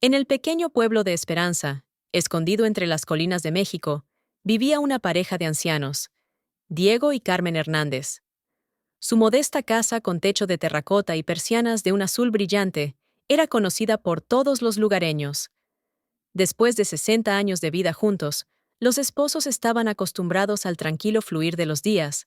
En el pequeño pueblo de Esperanza, escondido entre las colinas de México, vivía una pareja de ancianos, Diego y Carmen Hernández. Su modesta casa con techo de terracota y persianas de un azul brillante era conocida por todos los lugareños. Después de 60 años de vida juntos, los esposos estaban acostumbrados al tranquilo fluir de los días,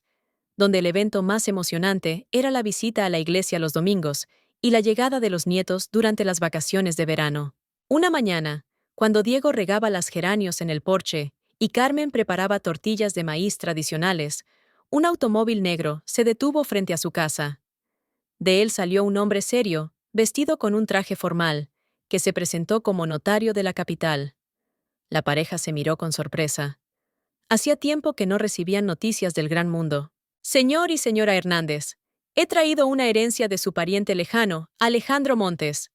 donde el evento más emocionante era la visita a la iglesia los domingos y la llegada de los nietos durante las vacaciones de verano. Una mañana, cuando Diego regaba las geranios en el porche y Carmen preparaba tortillas de maíz tradicionales, un automóvil negro se detuvo frente a su casa. De él salió un hombre serio, vestido con un traje formal, que se presentó como notario de la capital. La pareja se miró con sorpresa. Hacía tiempo que no recibían noticias del gran mundo. Señor y señora Hernández, he traído una herencia de su pariente lejano, Alejandro Montes,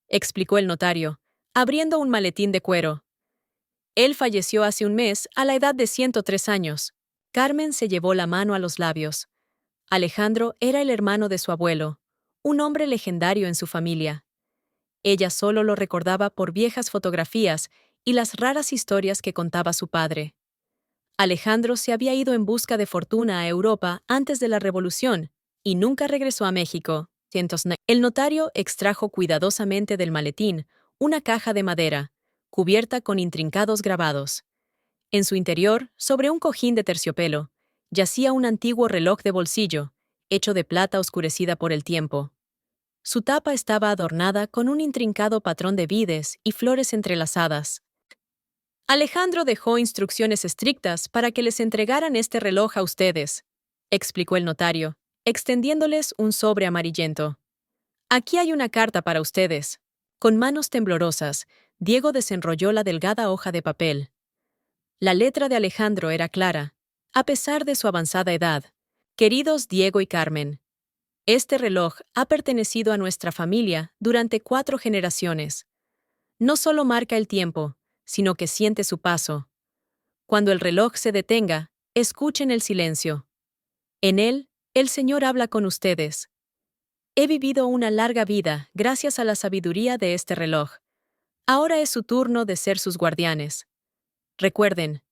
explicó el notario, abriendo un maletín de cuero. Él falleció hace un mes a la edad de 103 años. Carmen se llevó la mano a los labios. Alejandro era el hermano de su abuelo, un hombre legendario en su familia. Ella solo lo recordaba por viejas fotografías y las raras historias que contaba su padre. Alejandro se había ido en busca de fortuna a Europa antes de la Revolución y nunca regresó a México. El notario extrajo cuidadosamente del maletín una caja de madera, cubierta con intrincados grabados. En su interior, sobre un cojín de terciopelo, yacía un antiguo reloj de bolsillo, hecho de plata oscurecida por el tiempo. Su tapa estaba adornada con un intrincado patrón de vides y flores entrelazadas. Alejandro dejó instrucciones estrictas para que les entregaran este reloj a ustedes, explicó el notario, extendiéndoles un sobre amarillento. Aquí hay una carta para ustedes. Con manos temblorosas, Diego desenrolló la delgada hoja de papel. La letra de Alejandro era clara, a pesar de su avanzada edad. Queridos Diego y Carmen, este reloj ha pertenecido a nuestra familia durante 4 generaciones. No solo marca el tiempo, sino que siente su paso. Cuando el reloj se detenga, escuchen el silencio. En él, el Señor habla con ustedes. He vivido una larga vida gracias a la sabiduría de este reloj. Ahora es su turno de ser sus guardianes. Recuerden,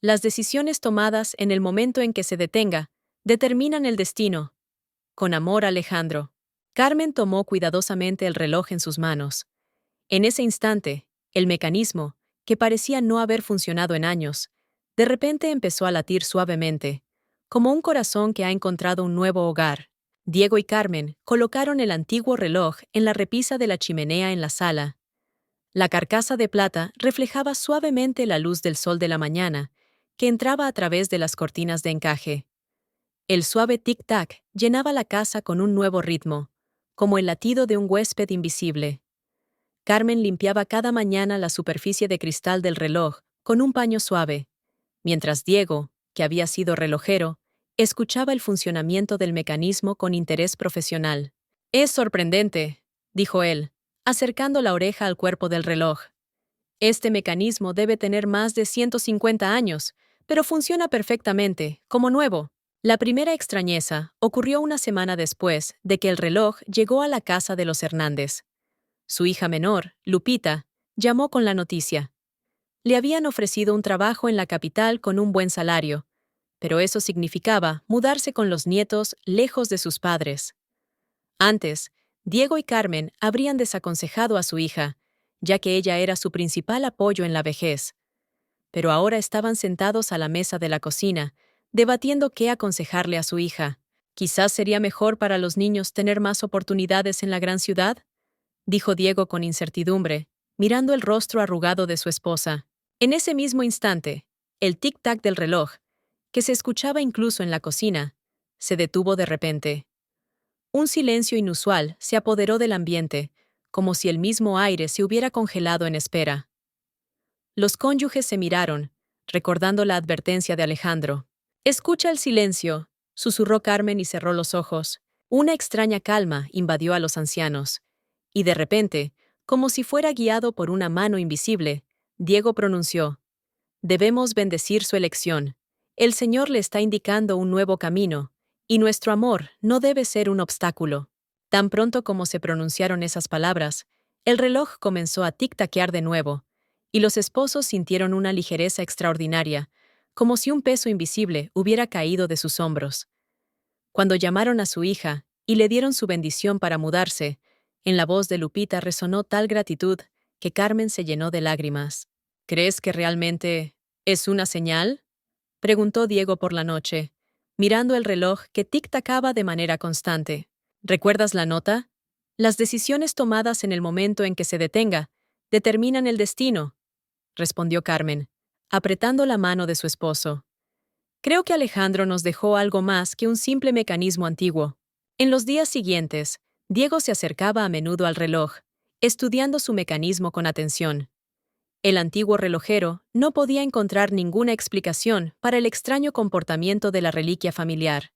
las decisiones tomadas en el momento en que se detenga determinan el destino. Con amor, Alejandro. Carmen tomó cuidadosamente el reloj en sus manos. En ese instante, el mecanismo, que parecía no haber funcionado en años, de repente empezó a latir suavemente, como un corazón que ha encontrado un nuevo hogar. Diego y Carmen colocaron el antiguo reloj en la repisa de la chimenea en la sala. La carcasa de plata reflejaba suavemente la luz del sol de la mañana, que entraba a través de las cortinas de encaje. El suave tic-tac llenaba la casa con un nuevo ritmo, como el latido de un huésped invisible. Carmen limpiaba cada mañana la superficie de cristal del reloj con un paño suave, mientras Diego, que había sido relojero, escuchaba el funcionamiento del mecanismo con interés profesional. «Es sorprendente», dijo él, acercando la oreja al cuerpo del reloj. «Este mecanismo debe tener más de 150 años, pero funciona perfectamente, como nuevo». La primera extrañeza ocurrió una semana después de que el reloj llegó a la casa de los Hernández. Su hija menor, Lupita, llamó con la noticia. Le habían ofrecido un trabajo en la capital con un buen salario, pero eso significaba mudarse con los nietos lejos de sus padres. Antes, Diego y Carmen habrían desaconsejado a su hija, ya que ella era su principal apoyo en la vejez. Pero ahora estaban sentados a la mesa de la cocina, debatiendo qué aconsejarle a su hija. «Quizás sería mejor para los niños tener más oportunidades en la gran ciudad», dijo Diego con incertidumbre, mirando el rostro arrugado de su esposa. En ese mismo instante, el tic-tac del reloj, que se escuchaba incluso en la cocina, se detuvo de repente. Un silencio inusual se apoderó del ambiente, como si el mismo aire se hubiera congelado en espera. Los cónyuges se miraron, recordando la advertencia de Alejandro. «Escucha el silencio», susurró Carmen y cerró los ojos. Una extraña calma invadió a los ancianos. Y de repente, como si fuera guiado por una mano invisible, Diego pronunció: «Debemos bendecir su elección. El Señor le está indicando un nuevo camino, y nuestro amor no debe ser un obstáculo». Tan pronto como se pronunciaron esas palabras, El reloj comenzó a tic-taquear de nuevo, y los esposos sintieron una ligereza extraordinaria, como si un peso invisible hubiera caído de sus hombros. Cuando llamaron a su hija y le dieron su bendición para mudarse, en la voz de Lupita resonó tal gratitud que Carmen se llenó de lágrimas. ¿Crees que realmente es una señal?, preguntó Diego por la noche, mirando el reloj que tic-tacaba de manera constante. ¿Recuerdas la nota? Las decisiones tomadas en el momento en que se detenga determinan el destino, respondió Carmen, apretando la mano de su esposo. Creo que Alejandro nos dejó algo más que un simple mecanismo antiguo. En los días siguientes, Diego se acercaba a menudo al reloj, estudiando su mecanismo con atención. El antiguo relojero no podía encontrar ninguna explicación para el extraño comportamiento de la reliquia familiar.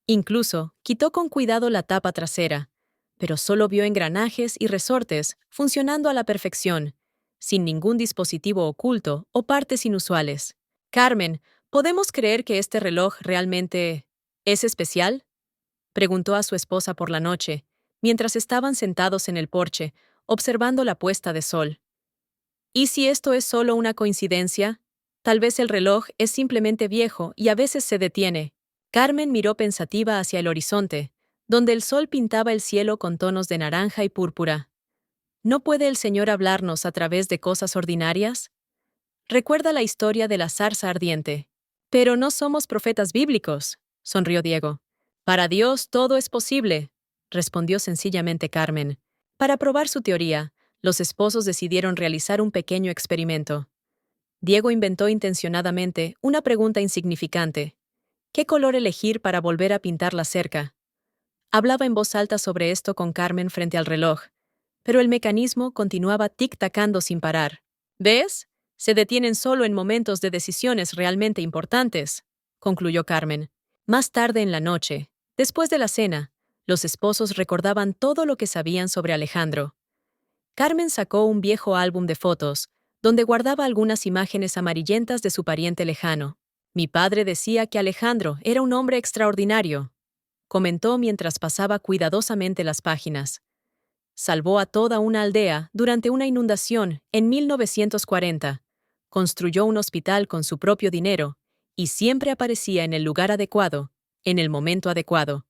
Incluso quitó con cuidado la tapa trasera, pero solo vio engranajes y resortes funcionando a la perfección, sin ningún dispositivo oculto o partes inusuales. Carmen, ¿podemos creer que este reloj realmente es especial?, preguntó a su esposa por la noche, mientras estaban sentados en el porche, observando la puesta de sol. ¿Y si esto es solo una coincidencia? Tal vez el reloj es simplemente viejo y a veces se detiene. Carmen miró pensativa hacia el horizonte, donde el sol pintaba el cielo con tonos de naranja y púrpura. ¿No puede el Señor hablarnos a través de cosas ordinarias? Recuerda la historia de la zarza ardiente. Pero no somos profetas bíblicos, sonrió Diego. Para Dios todo es posible, respondió sencillamente Carmen. Para probar su teoría, los esposos decidieron realizar un pequeño experimento. Diego inventó intencionadamente una pregunta insignificante. ¿Qué color elegir para volver a pintar la cerca? Hablaba en voz alta sobre esto con Carmen frente al reloj, pero el mecanismo continuaba tic-tacando sin parar. ¿Ves? Se detienen solo en momentos de decisiones realmente importantes, concluyó Carmen. Más tarde en la noche, después de la cena, los esposos recordaban todo lo que sabían sobre Alejandro. Carmen sacó un viejo álbum de fotos, donde guardaba algunas imágenes amarillentas de su pariente lejano. Mi padre decía que Alejandro era un hombre extraordinario, comentó mientras pasaba cuidadosamente las páginas. Salvó a toda una aldea durante una inundación en 1940, construyó un hospital con su propio dinero y siempre aparecía en el lugar adecuado, en el momento adecuado.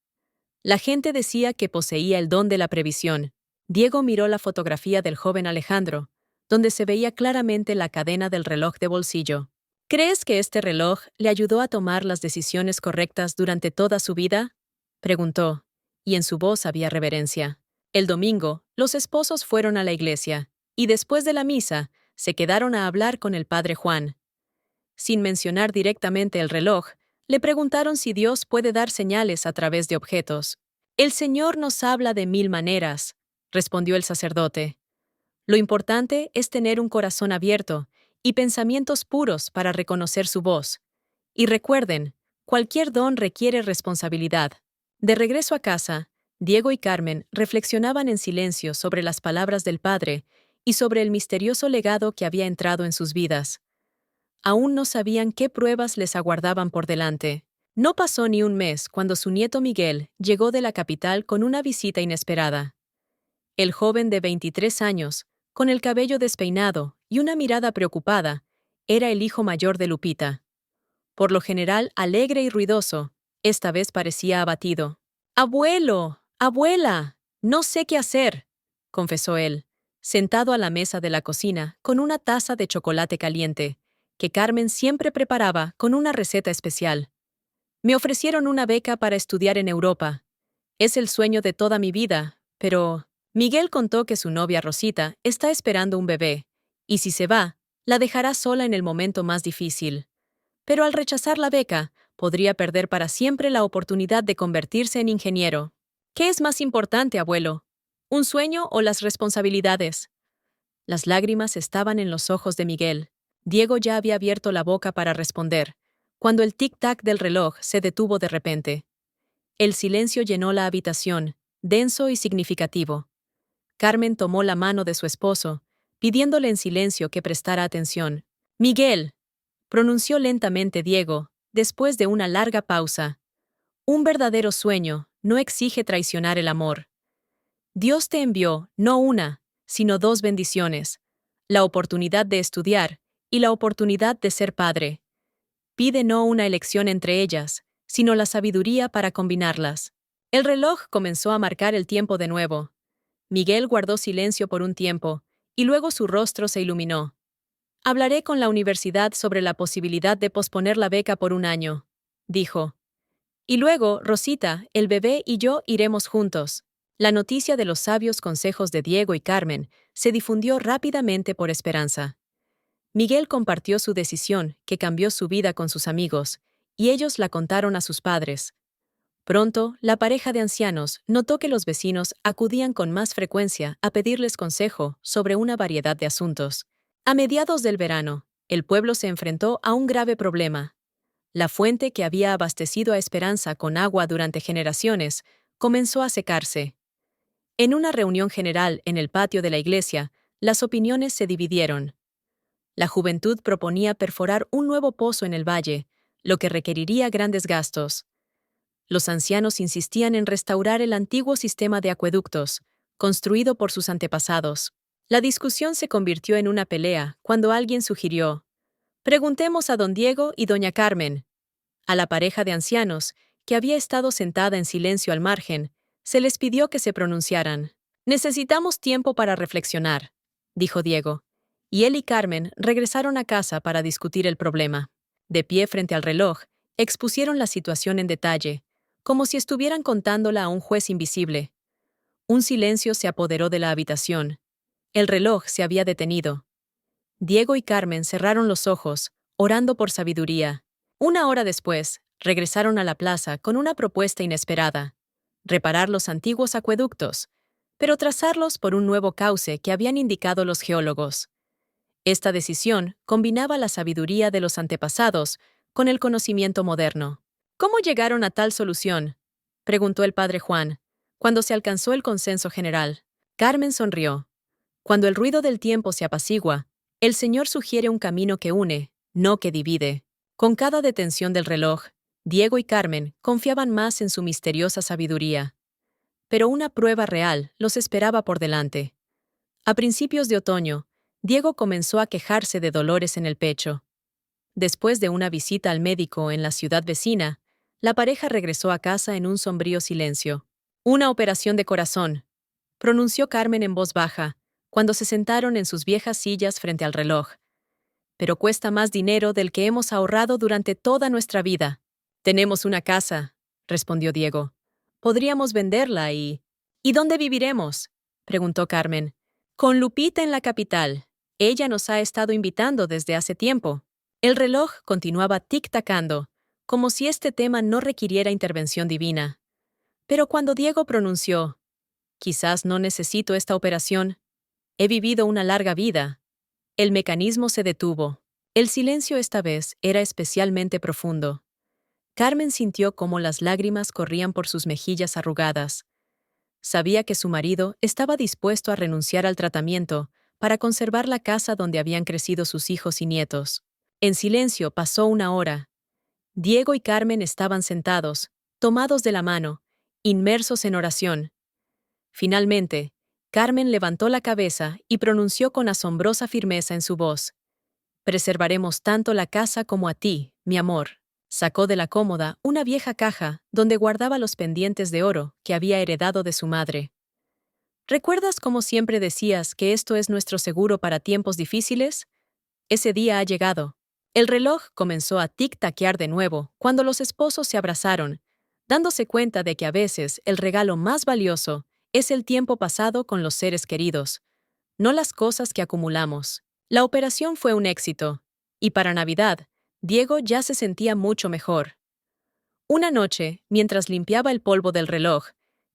La gente decía que poseía el don de la previsión. Diego miró la fotografía del joven Alejandro, donde se veía claramente la cadena del reloj de bolsillo. ¿Crees que este reloj le ayudó a tomar las decisiones correctas durante toda su vida?, preguntó, y en su voz había reverencia. El domingo, los esposos fueron a la iglesia, y después de la misa, se quedaron a hablar con el padre Juan. Sin mencionar directamente el reloj, le preguntaron si Dios puede dar señales a través de objetos. El Señor nos habla de 1000 maneras, respondió el sacerdote. Lo importante es tener un corazón abierto y pensamientos puros para reconocer su voz. Y recuerden, cualquier don requiere responsabilidad. De regreso a casa, Diego y Carmen reflexionaban en silencio sobre las palabras del Padre y sobre el misterioso legado que había entrado en sus vidas. Aún no sabían qué pruebas les aguardaban por delante. No pasó ni un mes cuando su nieto Miguel llegó de la capital con una visita inesperada. El joven de 23 años, con el cabello despeinado y una mirada preocupada, era el hijo mayor de Lupita. Por lo general alegre y ruidoso, esta vez parecía abatido. «Abuelo, abuela, no sé qué hacer», confesó él, sentado a la mesa de la cocina con una taza de chocolate caliente, que Carmen siempre preparaba con una receta especial. «Me ofrecieron una beca para estudiar en Europa. Es el sueño de toda mi vida, pero...» Miguel contó que su novia Rosita está esperando un bebé, y si se va, la dejará sola en el momento más difícil. Pero al rechazar la beca, podría perder para siempre la oportunidad de convertirse en ingeniero. ¿Qué es más importante, abuelo? ¿Un sueño o las responsabilidades? Las lágrimas estaban en los ojos de Miguel. Diego ya había abierto la boca para responder, cuando el tic-tac del reloj se detuvo de repente. El silencio llenó la habitación, denso y significativo. Carmen tomó la mano de su esposo, pidiéndole en silencio que prestara atención. «Miguel», pronunció lentamente Diego, después de una larga pausa. «Un verdadero sueño no exige traicionar el amor. Dios te envió, no una, sino dos bendiciones: la oportunidad de estudiar y la oportunidad de ser padre. Pide no una elección entre ellas, sino la sabiduría para combinarlas. El reloj comenzó a marcar el tiempo de nuevo. Miguel guardó silencio por un tiempo, y luego su rostro se iluminó. Hablaré con la universidad sobre la posibilidad de posponer la beca por un año, dijo. Y luego, Rosita, el bebé y yo iremos juntos. La noticia de los sabios consejos de Diego y Carmen se difundió rápidamente por Esperanza. Miguel compartió su decisión, que cambió su vida con sus amigos, y ellos la contaron a sus padres. Pronto, la pareja de ancianos notó que los vecinos acudían con más frecuencia a pedirles consejo sobre una variedad de asuntos. A mediados del verano, el pueblo se enfrentó a un grave problema. La fuente que había abastecido a Esperanza con agua durante generaciones comenzó a secarse. En una reunión general en el patio de la iglesia, las opiniones se dividieron. La juventud proponía perforar un nuevo pozo en el valle, lo que requeriría grandes gastos. Los ancianos insistían en restaurar el antiguo sistema de acueductos, construido por sus antepasados. La discusión se convirtió en una pelea cuando alguien sugirió: preguntemos a don Diego y doña Carmen. A la pareja de ancianos, que había estado sentada en silencio al margen, se les pidió que se pronunciaran. Necesitamos tiempo para reflexionar, dijo Diego, y él y Carmen regresaron a casa para discutir el problema. De pie frente al reloj, expusieron la situación en detalle, como si estuvieran contándola a un juez invisible. Un silencio se apoderó de la habitación. El reloj se había detenido. Diego y Carmen cerraron los ojos, orando por sabiduría. Una hora después, regresaron a la plaza con una propuesta inesperada: reparar los antiguos acueductos, pero trazarlos por un nuevo cauce que habían indicado los geólogos. Esta decisión combinaba la sabiduría de los antepasados con el conocimiento moderno. ¿Cómo llegaron a tal solución?, preguntó el padre Juan, cuando se alcanzó el consenso general. Carmen sonrió. Cuando el ruido del tiempo se apacigua, el Señor sugiere un camino que une, no que divide. Con cada detención del reloj, Diego y Carmen confiaban más en su misteriosa sabiduría. Pero una prueba real los esperaba por delante. A principios de otoño, Diego comenzó a quejarse de dolores en el pecho. Después de una visita al médico en la ciudad vecina, la pareja regresó a casa en un sombrío silencio. Una operación de corazón, pronunció Carmen en voz baja, cuando se sentaron en sus viejas sillas frente al reloj. Pero cuesta más dinero del que hemos ahorrado durante toda nuestra vida. Tenemos una casa, respondió Diego. Podríamos venderla y... ¿Y dónde viviremos?, preguntó Carmen. Con Lupita en la capital. Ella nos ha estado invitando desde hace tiempo. El reloj continuaba tic-tacando, como si este tema no requiriera intervención divina. Pero cuando Diego pronunció: quizás no necesito esta operación. He vivido una larga vida. El mecanismo se detuvo. El silencio esta vez era especialmente profundo. Carmen sintió cómo las lágrimas corrían por sus mejillas arrugadas. Sabía que su marido estaba dispuesto a renunciar al tratamiento para conservar la casa donde habían crecido sus hijos y nietos. En silencio pasó una hora. Diego y Carmen estaban sentados, tomados de la mano, inmersos en oración. Finalmente, Carmen levantó la cabeza y pronunció con asombrosa firmeza en su voz: preservaremos tanto la casa como a ti, mi amor. Sacó de la cómoda una vieja caja donde guardaba los pendientes de oro que había heredado de su madre. ¿Recuerdas cómo siempre decías que esto es nuestro seguro para tiempos difíciles? Ese día ha llegado. El reloj comenzó a tic-taquear de nuevo cuando los esposos se abrazaron, dándose cuenta de que a veces el regalo más valioso es el tiempo pasado con los seres queridos, no las cosas que acumulamos. La operación fue un éxito, y para Navidad, Diego ya se sentía mucho mejor. Una noche, mientras limpiaba el polvo del reloj,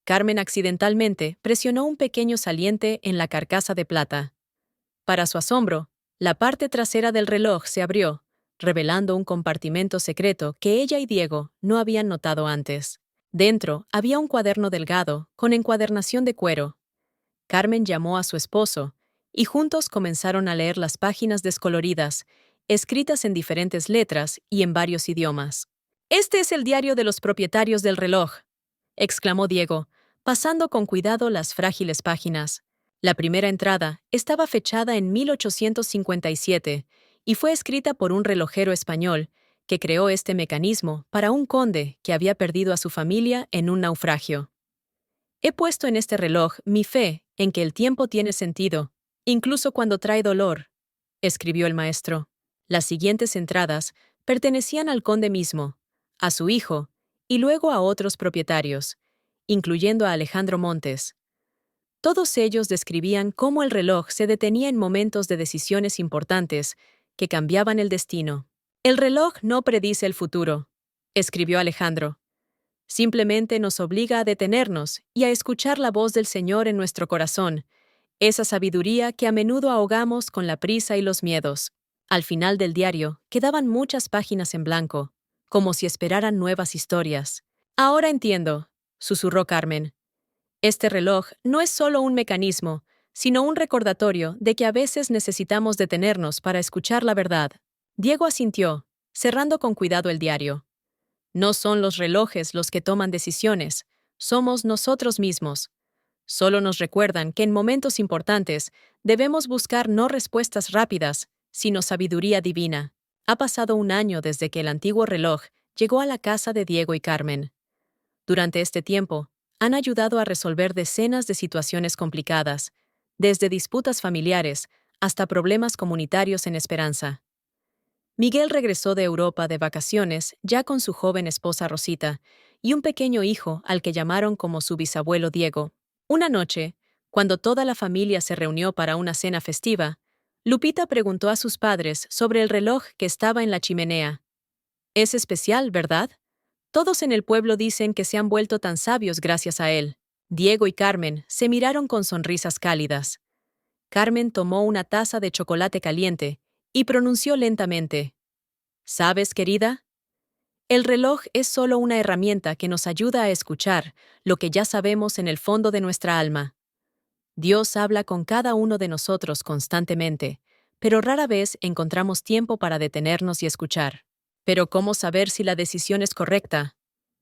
Carmen accidentalmente presionó un pequeño saliente en la carcasa de plata. Para su asombro, la parte trasera del reloj se abrió, revelando un compartimento secreto que ella y Diego no habían notado antes. Dentro había un cuaderno delgado, con encuadernación de cuero. Carmen llamó a su esposo, y juntos comenzaron a leer las páginas descoloridas, escritas en diferentes letras y en varios idiomas. «Este es el diario de los propietarios del reloj», exclamó Diego, pasando con cuidado las frágiles páginas. La primera entrada estaba fechada en 1857 y fue escrita por un relojero español que creó este mecanismo para un conde que había perdido a su familia en un naufragio. He puesto en este reloj mi fe en que el tiempo tiene sentido, incluso cuando trae dolor, escribió el maestro. Las siguientes entradas pertenecían al conde mismo, a su hijo y luego a otros propietarios, incluyendo a Alejandro Montes. Todos ellos describían cómo el reloj se detenía en momentos de decisiones importantes que cambiaban el destino. El reloj no predice el futuro, escribió Alejandro. Simplemente nos obliga a detenernos y a escuchar la voz del Señor en nuestro corazón, esa sabiduría que a menudo ahogamos con la prisa y los miedos. Al final del diario quedaban muchas páginas en blanco, como si esperaran nuevas historias. Ahora entiendo, susurró Carmen. Este reloj no es solo un mecanismo, sino un recordatorio de que a veces necesitamos detenernos para escuchar la verdad. Diego asintió, cerrando con cuidado el diario. No son los relojes los que toman decisiones, somos nosotros mismos. Solo nos recuerdan que en momentos importantes debemos buscar no respuestas rápidas, sino sabiduría divina. Ha pasado un año desde que el antiguo reloj llegó a la casa de Diego y Carmen. Durante este tiempo, han ayudado a resolver decenas de situaciones complicadas, desde disputas familiares hasta problemas comunitarios en Esperanza. Miguel regresó de Europa de vacaciones ya con su joven esposa Rosita y un pequeño hijo al que llamaron como su bisabuelo Diego. Una noche, cuando toda la familia se reunió para una cena festiva, Lupita preguntó a sus padres sobre el reloj que estaba en la chimenea. «Es especial, ¿verdad? Todos en el pueblo dicen que se han vuelto tan sabios gracias a él». Diego y Carmen se miraron con sonrisas cálidas. Carmen tomó una taza de chocolate caliente y pronunció lentamente: «¿Sabes, querida? El reloj es solo una herramienta que nos ayuda a escuchar lo que ya sabemos en el fondo de nuestra alma. Dios habla con cada uno de nosotros constantemente, pero rara vez encontramos tiempo para detenernos y escuchar». «¿Pero cómo saber si la decisión es correcta?»,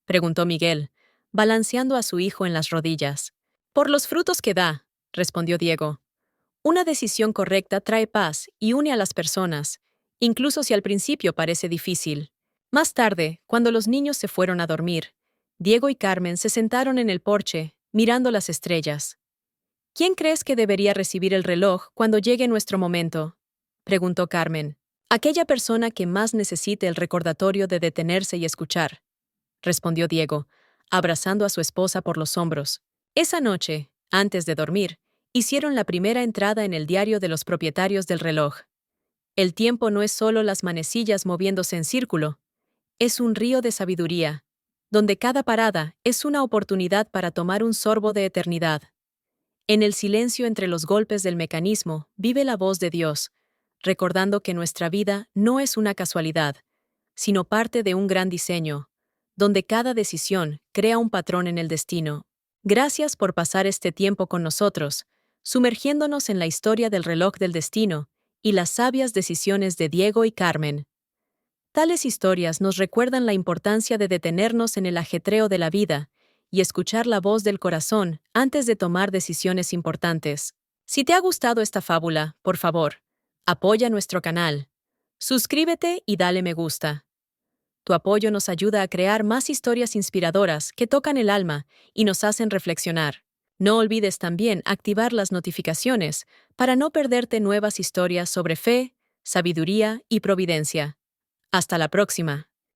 preguntó Miguel, balanceando a su hijo en las rodillas. «Por los frutos que da», respondió Diego. «Una decisión correcta trae paz y une a las personas, incluso si al principio parece difícil». Más tarde, cuando los niños se fueron a dormir, Diego y Carmen se sentaron en el porche, mirando las estrellas. «¿Quién crees que debería recibir el reloj cuando llegue nuestro momento?», preguntó Carmen. «Aquella persona que más necesite el recordatorio de detenerse y escuchar», respondió Diego, abrazando a su esposa por los hombros. Esa noche, antes de dormir, hicieron la primera entrada en el diario de los propietarios del reloj. El tiempo no es solo las manecillas moviéndose en círculo, es un río de sabiduría, donde cada parada es una oportunidad para tomar un sorbo de eternidad. En el silencio entre los golpes del mecanismo vive la voz de Dios, recordando que nuestra vida no es una casualidad, sino parte de un gran diseño, donde cada decisión crea un patrón en el destino. Gracias por pasar este tiempo con nosotros, sumergiéndonos en la historia del reloj del destino y las sabias decisiones de Diego y Carmen. Tales historias nos recuerdan la importancia de detenernos en el ajetreo de la vida y escuchar la voz del corazón antes de tomar decisiones importantes. Si te ha gustado esta fábula, por favor, apoya nuestro canal. Suscríbete y dale me gusta. Tu apoyo nos ayuda a crear más historias inspiradoras que tocan el alma y nos hacen reflexionar. No olvides también activar las notificaciones para no perderte nuevas historias sobre fe, sabiduría y providencia. Hasta la próxima.